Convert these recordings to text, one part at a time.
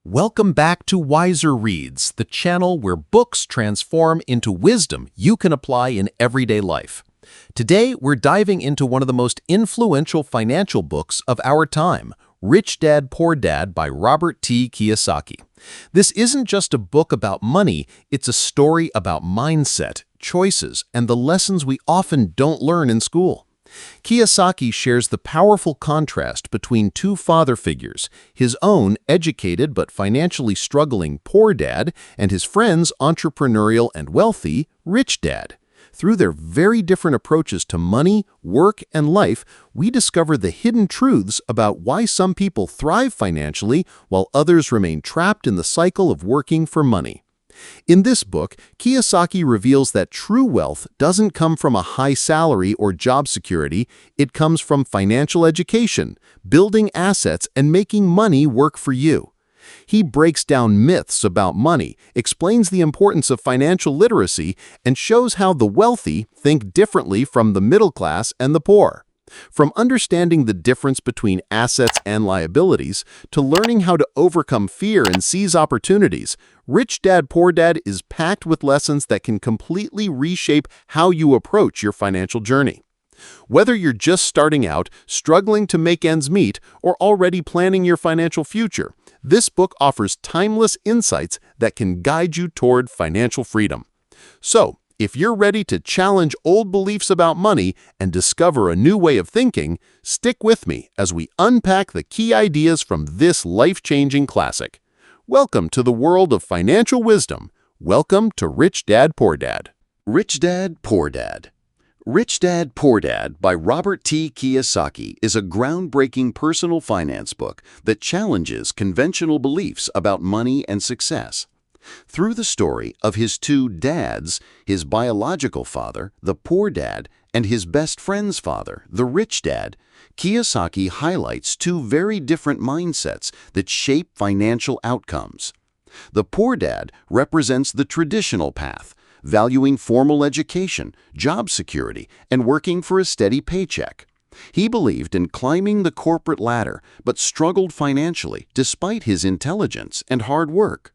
Welcome back to WiserReads, the channel where books transform into wisdom you can apply in everyday life. Today, we're diving into one of the most influential financial books of our time, Rich Dad, Poor Dad by Robert T. Kiyosaki. This isn't just a book about money, it's a story about mindset, choices, and the lessons we often don't learn in school. Kiyosaki shares the powerful contrast between two father figures, his own educated but financially struggling poor dad and his friend's entrepreneurial and wealthy rich dad. Through their very different approaches to money, work, and life, we discover the hidden truths about why some people thrive financially while others remain trapped in the cycle of working for money. In this book, Kiyosaki reveals that true wealth doesn't come from a high salary or job security, it comes from financial education, building assets, and making money work for you. He breaks down myths about money, explains the importance of financial literacy, and shows how the wealthy think differently from the middle class and the poor. From understanding the difference between assets and liabilities to learning how to overcome fear and seize opportunities, Rich Dad, Poor Dad is packed with lessons that can completely reshape how you approach your financial journey. Whether you're just starting out, struggling to make ends meet, or already planning your financial future, this book offers timeless insights that can guide you toward financial freedom. So, if you're ready to challenge old beliefs about money and discover a new way of thinking, stick with me as we unpack the key ideas from this life-changing classic. Welcome to the world of financial wisdom. Welcome to Rich Dad, Poor Dad. Rich Dad, Poor Dad. Rich Dad, Poor Dad by Robert T. Kiyosaki is a groundbreaking personal finance book that challenges conventional beliefs about money and success. Through the story of his two dads, his biological father, the poor dad, and his best friend's father, the rich dad, Kiyosaki highlights two very different mindsets that shape financial outcomes. The poor dad represents the traditional path, valuing formal education, job security, and working for a steady paycheck. He believed in climbing the corporate ladder, but struggled financially despite his intelligence and hard work.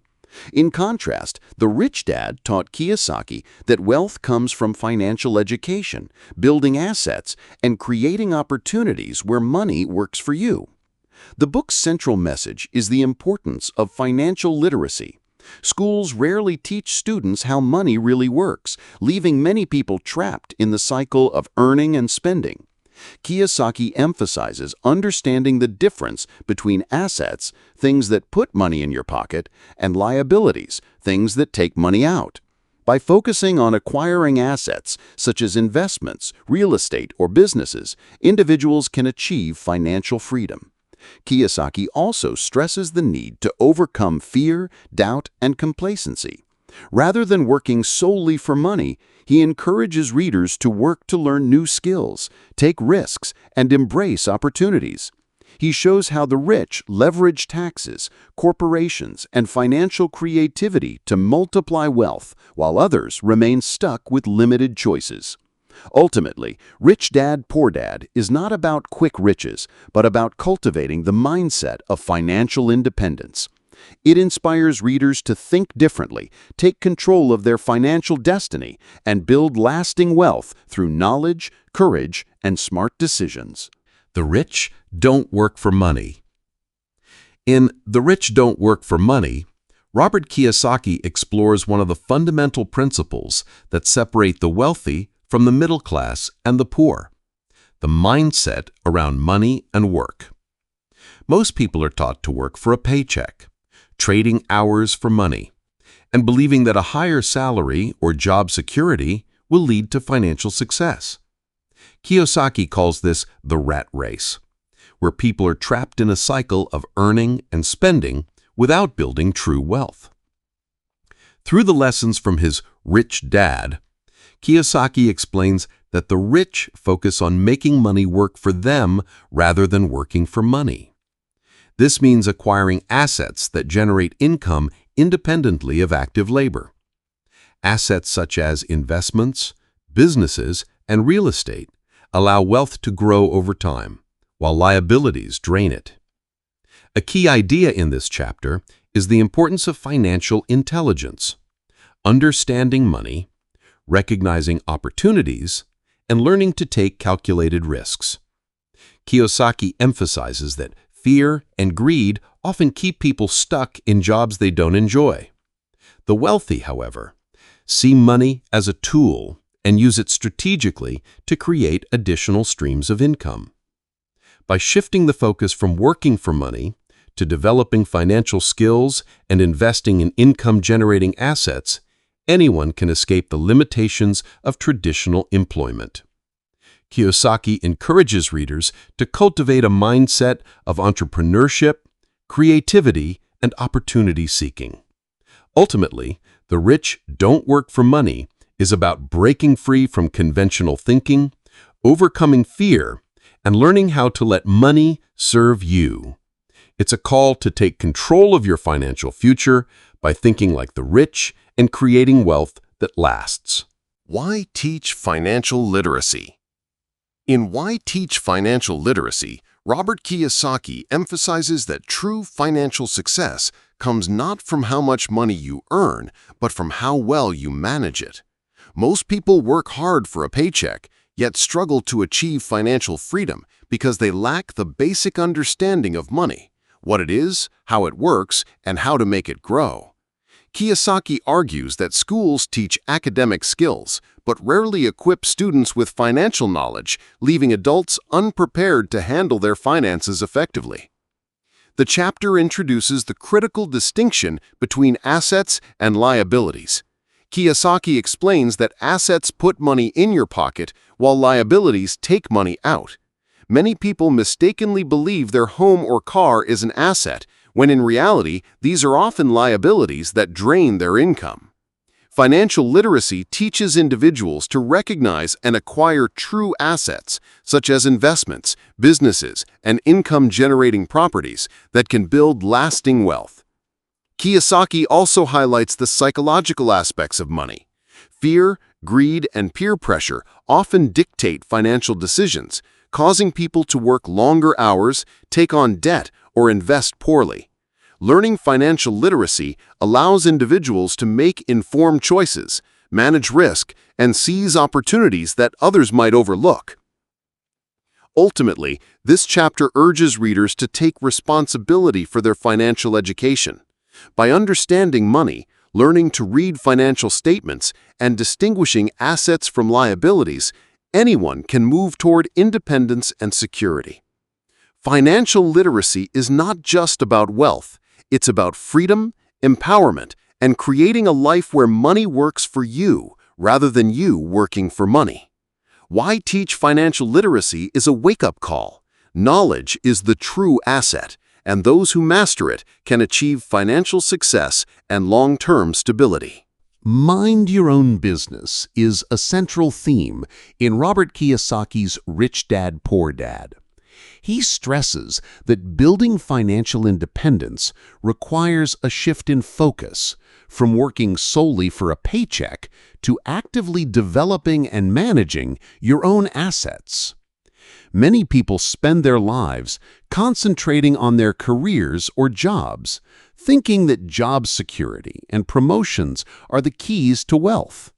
In contrast, the rich dad taught Kiyosaki that wealth comes from financial education, building assets, and creating opportunities where money works for you. The book's central message is the importance of financial literacy. Schools rarely teach students how money really works, leaving many people trapped in the cycle of earning and spending. Kiyosaki emphasizes understanding the difference between assets, things that put money in your pocket, and liabilities, things that take money out. By focusing on acquiring assets, such as investments, real estate, or businesses, individuals can achieve financial freedom. Kiyosaki also stresses the need to overcome fear, doubt, and complacency. Rather than working solely for money, he encourages readers to work to learn new skills, take risks, and embrace opportunities. He shows how the rich leverage taxes, corporations, and financial creativity to multiply wealth, while others remain stuck with limited choices. Ultimately, Rich Dad, Poor Dad is not about quick riches, but about cultivating the mindset of financial independence. It inspires readers to think differently, take control of their financial destiny, and build lasting wealth through knowledge, courage, and smart decisions. The rich don't work for money. In The Rich Don't Work for Money, Robert Kiyosaki explores one of the fundamental principles that separate the wealthy from the middle class and the poor: the mindset around money and work. Most people are taught to work for a paycheck, trading hours for money, and believing that a higher salary or job security will lead to financial success. Kiyosaki calls this the rat race, where people are trapped in a cycle of earning and spending without building true wealth. Through the lessons from his rich dad, Kiyosaki explains that the rich focus on making money work for them rather than working for money. This means acquiring assets that generate income independently of active labor. Assets such as investments, businesses, and real estate allow wealth to grow over time, while liabilities drain it. A key idea in this chapter is the importance of financial intelligence, understanding money, recognizing opportunities, and learning to take calculated risks. Kiyosaki emphasizes that fear and greed often keep people stuck in jobs they don't enjoy. The wealthy, however, see money as a tool and use it strategically to create additional streams of income. By shifting the focus from working for money to developing financial skills and investing in income-generating assets, anyone can escape the limitations of traditional employment. Kiyosaki encourages readers to cultivate a mindset of entrepreneurship, creativity, and opportunity seeking. Ultimately, The Rich Don't Work for Money is about breaking free from conventional thinking, overcoming fear, and learning how to let money serve you. It's a call to take control of your financial future by thinking like the rich and creating wealth that lasts. Why teach financial literacy? In Why Teach Financial Literacy, Robert Kiyosaki emphasizes that true financial success comes not from how much money you earn, but from how well you manage it. Most people work hard for a paycheck, yet struggle to achieve financial freedom because they lack the basic understanding of money, what it is, how it works, and how to make it grow. Kiyosaki argues that schools teach academic skills, but rarely equip students with financial knowledge, leaving adults unprepared to handle their finances effectively. The chapter introduces the critical distinction between assets and liabilities. Kiyosaki explains that assets put money in your pocket, while liabilities take money out. Many people mistakenly believe their home or car is an asset, when in reality, these are often liabilities that drain their income. Financial literacy teaches individuals to recognize and acquire true assets, such as investments, businesses, and income-generating properties that can build lasting wealth. Kiyosaki also highlights the psychological aspects of money. Fear, greed, and peer pressure often dictate financial decisions, causing people to work longer hours, take on debt, or invest poorly. Learning financial literacy allows individuals to make informed choices, manage risk, and seize opportunities that others might overlook. Ultimately, this chapter urges readers to take responsibility for their financial education. By understanding money, learning to read financial statements, and distinguishing assets from liabilities, anyone can move toward independence and security. Financial literacy is not just about wealth. It's about freedom, empowerment, and creating a life where money works for you rather than you working for money. Why Teach Financial Literacy is a wake-up call. Knowledge is the true asset, and those who master it can achieve financial success and long-term stability. Mind your own business is a central theme in Robert Kiyosaki's Rich Dad, Poor Dad. He stresses that building financial independence requires a shift in focus from working solely for a paycheck to actively developing and managing your own assets. Many people spend their lives concentrating on their careers or jobs, thinking that job security and promotions are the keys to wealth.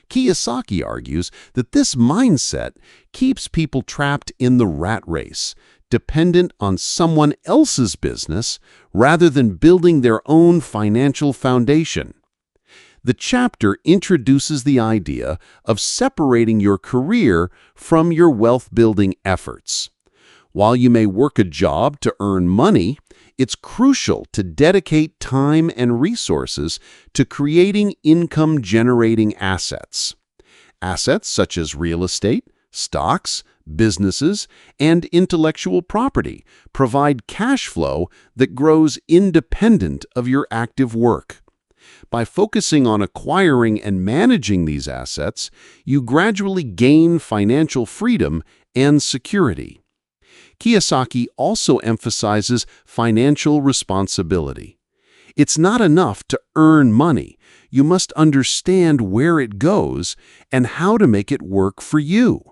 Kiyosaki argues that this mindset keeps people trapped in the rat race, dependent on someone else's business rather than building their own financial foundation. The chapter introduces the idea of separating your career from your wealth-building efforts. While you may work a job to earn money, it's crucial to dedicate time and resources to creating income-generating assets. Assets such as real estate, stocks, businesses, and intellectual property provide cash flow that grows independent of your active work. By focusing on acquiring and managing these assets, you gradually gain financial freedom and security. Kiyosaki also emphasizes financial responsibility. It's not enough to earn money. You must understand where it goes and how to make it work for you.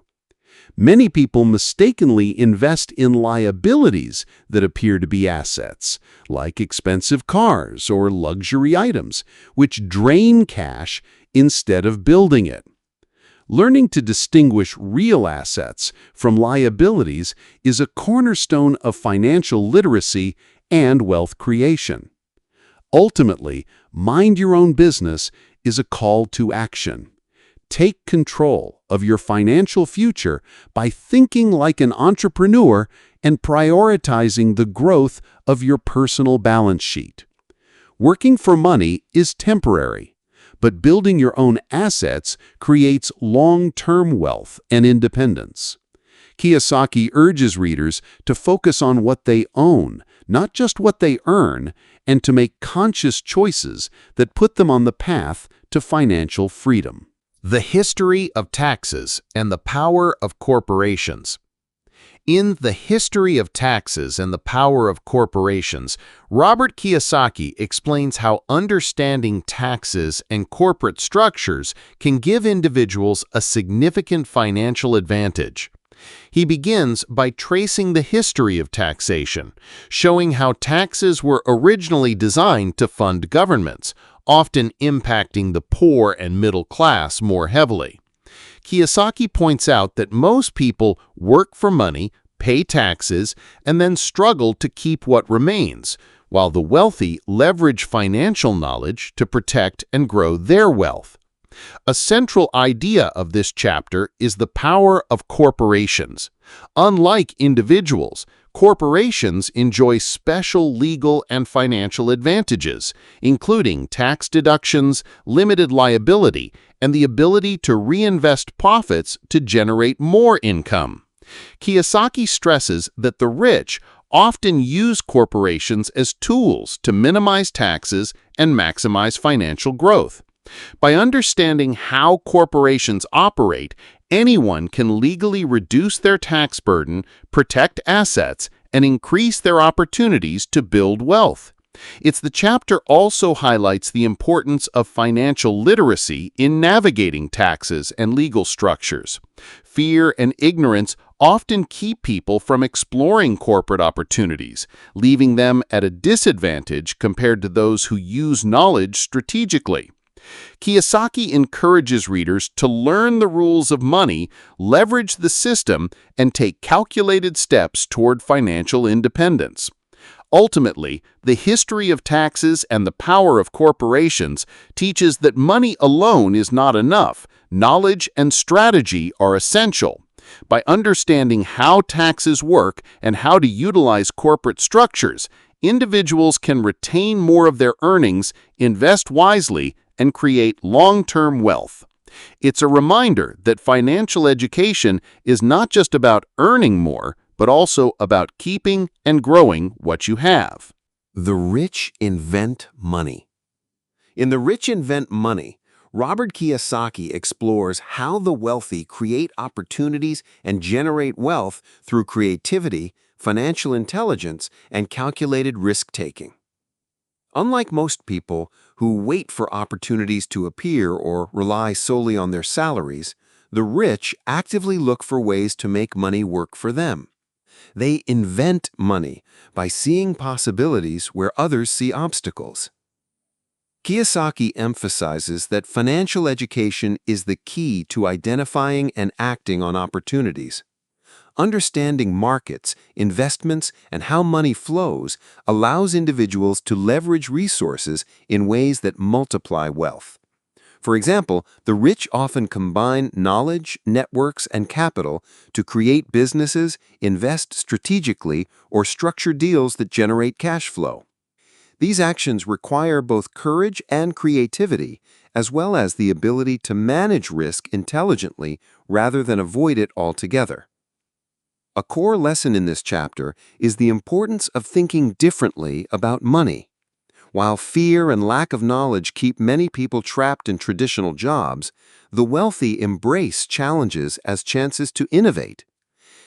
Many people mistakenly invest in liabilities that appear to be assets, like expensive cars or luxury items, which drain cash instead of building it. Learning to distinguish real assets from liabilities is a cornerstone of financial literacy and wealth creation. Ultimately, mind your own business is a call to action. Take control of your financial future by thinking like an entrepreneur and prioritizing the growth of your personal balance sheet. Working for money is temporary, but building your own assets creates long-term wealth and independence. Kiyosaki urges readers to focus on what they own, not just what they earn, and to make conscious choices that put them on the path to financial freedom. The History of Taxes and the Power of Corporations. In The History of Taxes and the Power of Corporations, Robert Kiyosaki explains how understanding taxes and corporate structures can give individuals a significant financial advantage. He begins by tracing the history of taxation, showing how taxes were originally designed to fund governments, often impacting the poor and middle class more heavily. Kiyosaki points out that most people work for money, pay taxes, and then struggle to keep what remains, while the wealthy leverage financial knowledge to protect and grow their wealth. A central idea of this chapter is the power of corporations. Unlike individuals, corporations enjoy special legal and financial advantages, including tax deductions, limited liability, and the ability to reinvest profits to generate more income. Kiyosaki stresses that the rich often use corporations as tools to minimize taxes and maximize financial growth. By understanding how corporations operate, anyone can legally reduce their tax burden, protect assets, and increase their opportunities to build wealth. The chapter also highlights the importance of financial literacy in navigating taxes and legal structures. Fear and ignorance often keep people from exploring corporate opportunities, leaving them at a disadvantage compared to those who use knowledge strategically. Kiyosaki encourages readers to learn the rules of money, leverage the system, and take calculated steps toward financial independence. Ultimately, The History of Taxes and the Power of Corporations teaches that money alone is not enough. Knowledge and strategy are essential. By understanding how taxes work and how to utilize corporate structures, individuals can retain more of their earnings, invest wisely, and create long-term wealth. It's a reminder that financial education is not just about earning more, but also about keeping and growing what you have. The rich invent money. In The Rich Invent Money, Robert Kiyosaki explores how the wealthy create opportunities and generate wealth through creativity, financial intelligence, and calculated risk-taking. Unlike most people who wait for opportunities to appear or rely solely on their salaries, the rich actively look for ways to make money work for them. They invent money by seeing possibilities where others see obstacles. Kiyosaki emphasizes that financial education is the key to identifying and acting on opportunities. Understanding markets, investments, and how money flows allows individuals to leverage resources in ways that multiply wealth. For example, the rich often combine knowledge, networks, and capital to create businesses, invest strategically, or structure deals that generate cash flow. These actions require both courage and creativity, as well as the ability to manage risk intelligently rather than avoid it altogether. A core lesson in this chapter is the importance of thinking differently about money. While fear and lack of knowledge keep many people trapped in traditional jobs, the wealthy embrace challenges as chances to innovate.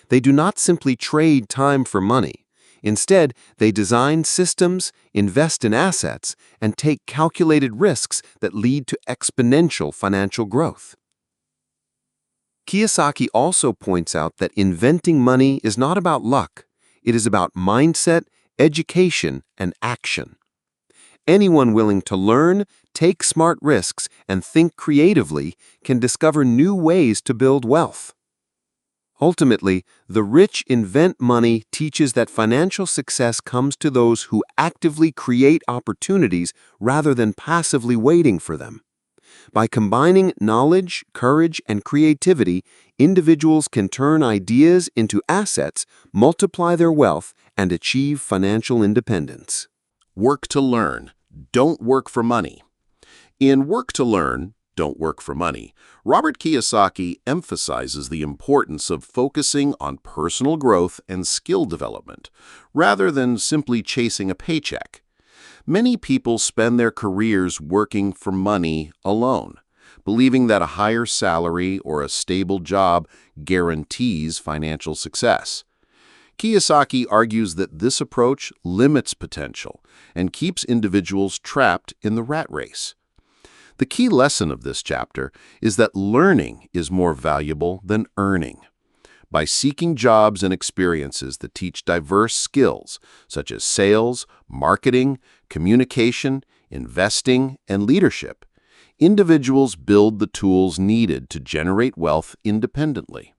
They do not simply trade time for money. Instead, they design systems, invest in assets, and take calculated risks that lead to exponential financial growth. Kiyosaki also points out that inventing money is not about luck. It is about mindset, education, and action. Anyone willing to learn, take smart risks, and think creatively can discover new ways to build wealth. Ultimately, The Rich Invent Money teaches that financial success comes to those who actively create opportunities rather than passively waiting for them. By combining knowledge, courage, and creativity, individuals can turn ideas into assets, multiply their wealth, and achieve financial independence. Work to learn. Don't work for money. In Work to Learn, Don't Work for Money, Robert Kiyosaki emphasizes the importance of focusing on personal growth and skill development, rather than simply chasing a paycheck. Many people spend their careers working for money alone, believing that a higher salary or a stable job guarantees financial success. Kiyosaki argues that this approach limits potential and keeps individuals trapped in the rat race. The key lesson of this chapter is that learning is more valuable than earning. By seeking jobs and experiences that teach diverse skills, such as sales, marketing, communication, investing, and leadership, individuals build the tools needed to generate wealth independently.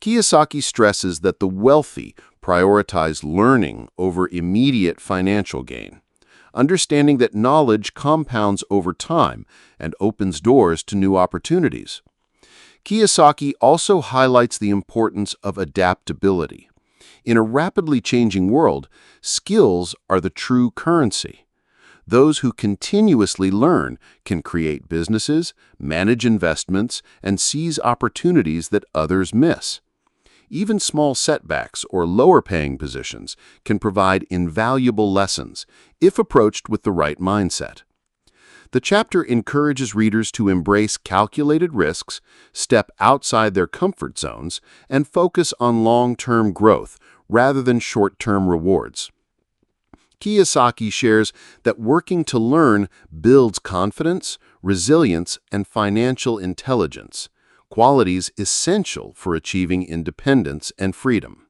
Kiyosaki stresses that the wealthy prioritize learning over immediate financial gain, understanding that knowledge compounds over time and opens doors to new opportunities. Kiyosaki also highlights the importance of adaptability. In a rapidly changing world, skills are the true currency. Those who continuously learn can create businesses, manage investments, and seize opportunities that others miss. Even small setbacks or lower-paying positions can provide invaluable lessons if approached with the right mindset. The chapter encourages readers to embrace calculated risks, step outside their comfort zones, and focus on long-term growth rather than short-term rewards. Kiyosaki shares that working to learn builds confidence, resilience, and financial intelligence, qualities essential for achieving independence and freedom.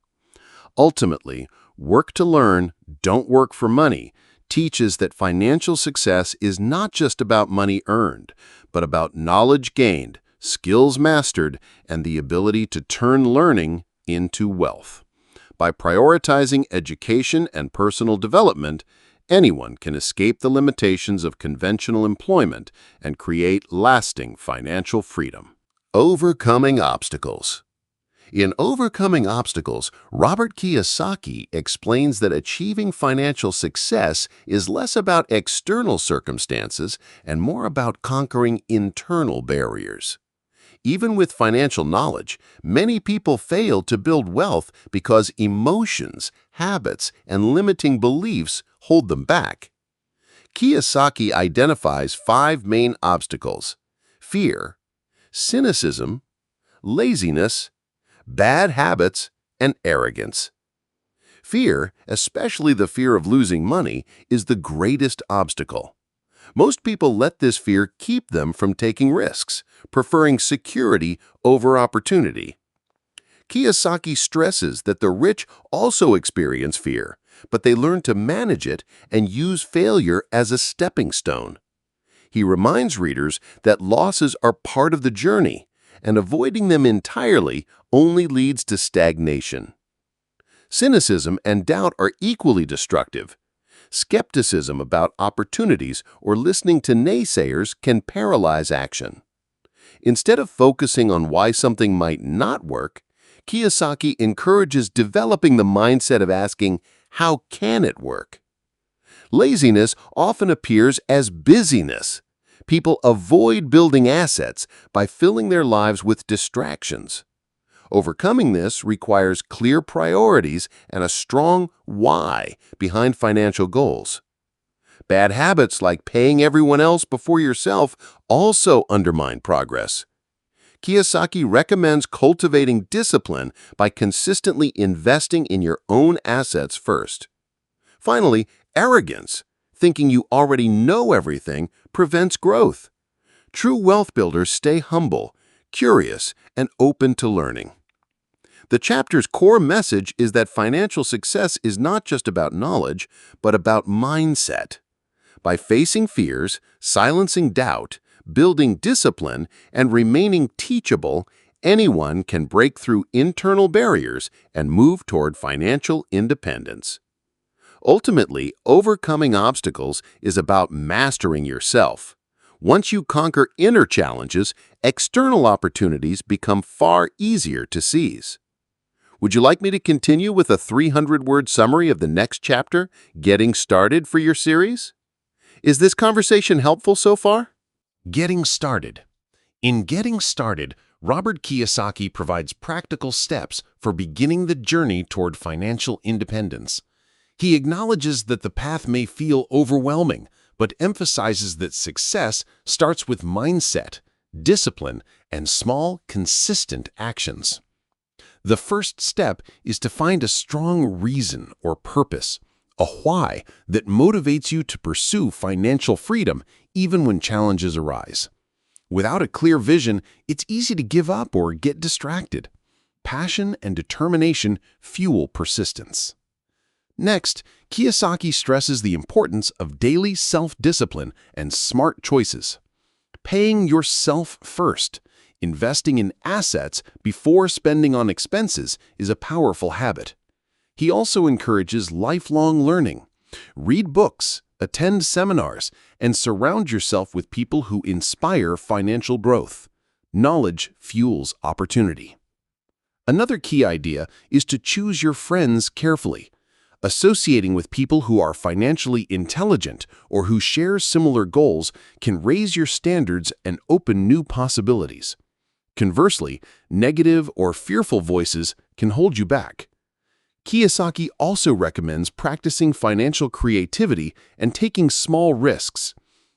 Ultimately, Work to Learn, Don't Work for Money teaches that financial success is not just about money earned, but about knowledge gained, skills mastered, and the ability to turn learning into wealth. By prioritizing education and personal development, anyone can escape the limitations of conventional employment and create lasting financial freedom. Overcoming obstacles. In Overcoming Obstacles, Robert Kiyosaki explains that achieving financial success is less about external circumstances and more about conquering internal barriers. Even with financial knowledge, many people fail to build wealth because emotions, habits, and limiting beliefs hold them back. Kiyosaki identifies 5 main obstacles: fear, cynicism, laziness, bad habits, and arrogance. Fear, especially the fear of losing money, is the greatest obstacle. Most people let this fear keep them from taking risks, preferring security over opportunity. Kiyosaki stresses that the rich also experience fear, but they learn to manage it and use failure as a stepping stone. He reminds readers that losses are part of the journey, and avoiding them entirely only leads to stagnation. Cynicism and doubt are equally destructive. Skepticism about opportunities or listening to naysayers can paralyze action. Instead of focusing on why something might not work, Kiyosaki encourages developing the mindset of asking, "How can it work?" Laziness often appears as busyness. People avoid building assets by filling their lives with distractions. Overcoming this requires clear priorities and a strong why behind financial goals. Bad habits like paying everyone else before yourself also undermine progress. Kiyosaki recommends cultivating discipline by consistently investing in your own assets first. Finally, arrogance, thinking you already know everything, prevents growth. True wealth builders stay humble, curious, and open to learning. The chapter's core message is that financial success is not just about knowledge, but about mindset. By facing fears, silencing doubt, building discipline, and remaining teachable, anyone can break through internal barriers and move toward financial independence. Ultimately, overcoming obstacles is about mastering yourself. Once you conquer inner challenges, external opportunities become far easier to seize. Would you like me to continue with a 300-word summary of the next chapter, Getting Started, for your series? Is this conversation helpful so far? Getting started. In Getting Started, Robert Kiyosaki provides practical steps for beginning the journey toward financial independence. He acknowledges that the path may feel overwhelming, but emphasizes that success starts with mindset, discipline, and small, consistent actions. The first step is to find a strong reason or purpose, a why that motivates you to pursue financial freedom even when challenges arise. Without a clear vision, it's easy to give up or get distracted. Passion and determination fuel persistence. Next, Kiyosaki stresses the importance of daily self-discipline and smart choices. Paying yourself first, investing in assets before spending on expenses is a powerful habit. He also encourages lifelong learning. Read books, attend seminars, and surround yourself with people who inspire financial growth. Knowledge fuels opportunity. Another key idea is to choose your friends carefully. Associating with people who are financially intelligent or who share similar goals can raise your standards and open new possibilities. Conversely, negative or fearful voices can hold you back. Kiyosaki also recommends practicing financial creativity and taking small risks.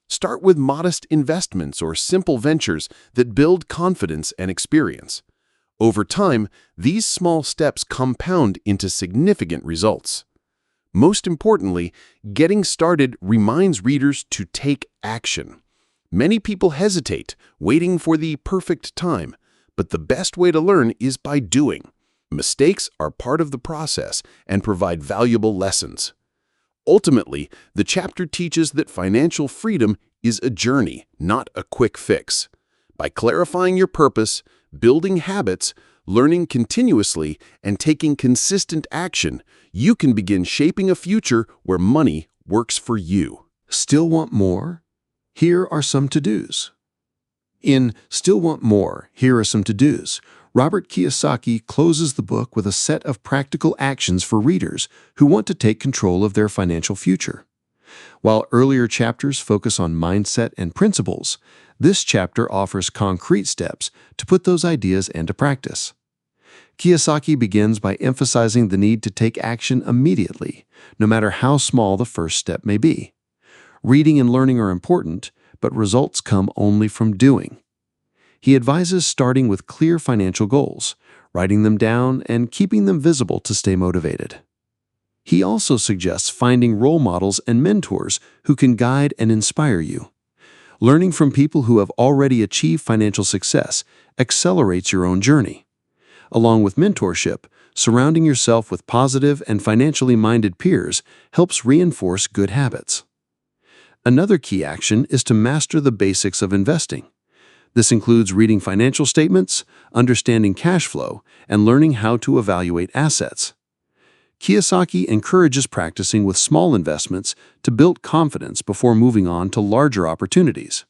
Start with modest investments or simple ventures that build confidence and experience. Over time, these small steps compound into significant results. Most importantly, Getting Started reminds readers to take action. Many people hesitate, waiting for the perfect time, but the best way to learn is by doing. Mistakes are part of the process and provide valuable lessons. Ultimately, the chapter teaches that financial freedom is a journey, not a quick fix. By clarifying your purpose, building habits, learning continuously, and taking consistent action, you can begin shaping a future where money works for you. Still want more? Here are some to-dos. In Still Want More, Here Are Some To-Dos, Robert Kiyosaki closes the book with a set of practical actions for readers who want to take control of their financial future. While earlier chapters focus on mindset and principles, this chapter offers concrete steps to put those ideas into practice. Kiyosaki begins by emphasizing the need to take action immediately, no matter how small the first step may be. Reading and learning are important, but results come only from doing. He advises starting with clear financial goals, writing them down, and keeping them visible to stay motivated. He also suggests finding role models and mentors who can guide and inspire you. Learning from people who have already achieved financial success accelerates your own journey. Along with mentorship, surrounding yourself with positive and financially minded peers helps reinforce good habits. Another key action is to master the basics of investing. This includes reading financial statements, understanding cash flow, and learning how to evaluate assets. Kiyosaki encourages practicing with small investments to build confidence before moving on to larger opportunities.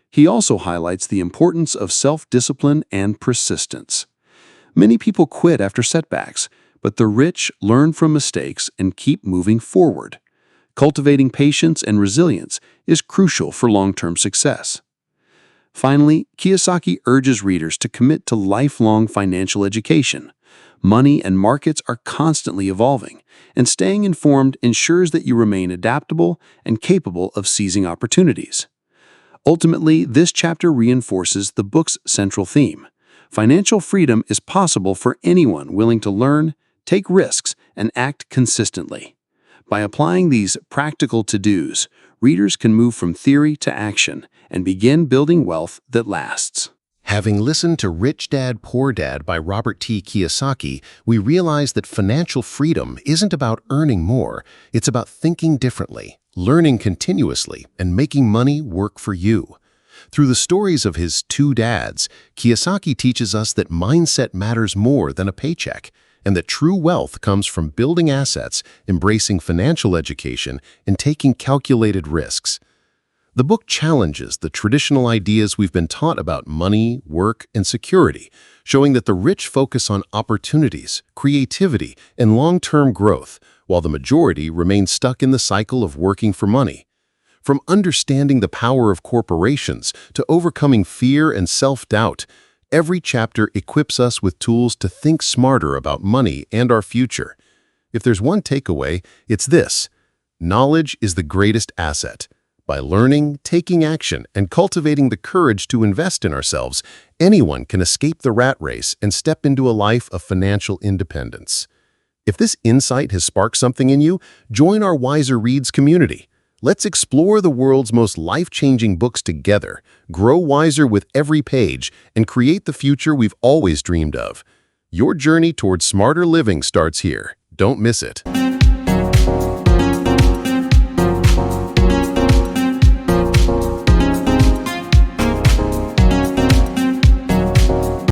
He also highlights the importance of self-discipline and persistence. Many people quit after setbacks, but the rich learn from mistakes and keep moving forward. Cultivating patience and resilience is crucial for long-term success. Finally, Kiyosaki urges readers to commit to lifelong financial education. Money and markets are constantly evolving, and staying informed ensures that you remain adaptable and capable of seizing opportunities. Ultimately, this chapter reinforces the book's central theme. Financial freedom is possible for anyone willing to learn, take risks, and act consistently. By applying these practical to-dos, readers can move from theory to action and begin building wealth that lasts. Having listened to Rich Dad, Poor Dad by Robert T. Kiyosaki, we realize that financial freedom isn't about earning more. It's about thinking differently, learning continuously, and making money work for you. Through the stories of his two dads, Kiyosaki teaches us that mindset matters more than a paycheck, and that true wealth comes from building assets, embracing financial education, and taking calculated risks. The book challenges the traditional ideas we've been taught about money, work, and security, showing that the rich focus on opportunities, creativity, and long-term growth, while the majority remain stuck in the cycle of working for money. From understanding the power of corporations to overcoming fear and self-doubt, every chapter equips us with tools to think smarter about money and our future. If there's one takeaway, it's this: knowledge is the greatest asset. By learning, taking action, and cultivating the courage to invest in ourselves, anyone can escape the rat race and step into a life of financial independence. If this insight has sparked something in you, join our WiserReads community. Let's explore the world's most life-changing books together, grow wiser with every page, and create the future we've always dreamed of. Your journey towards smarter living starts here. Don't miss it.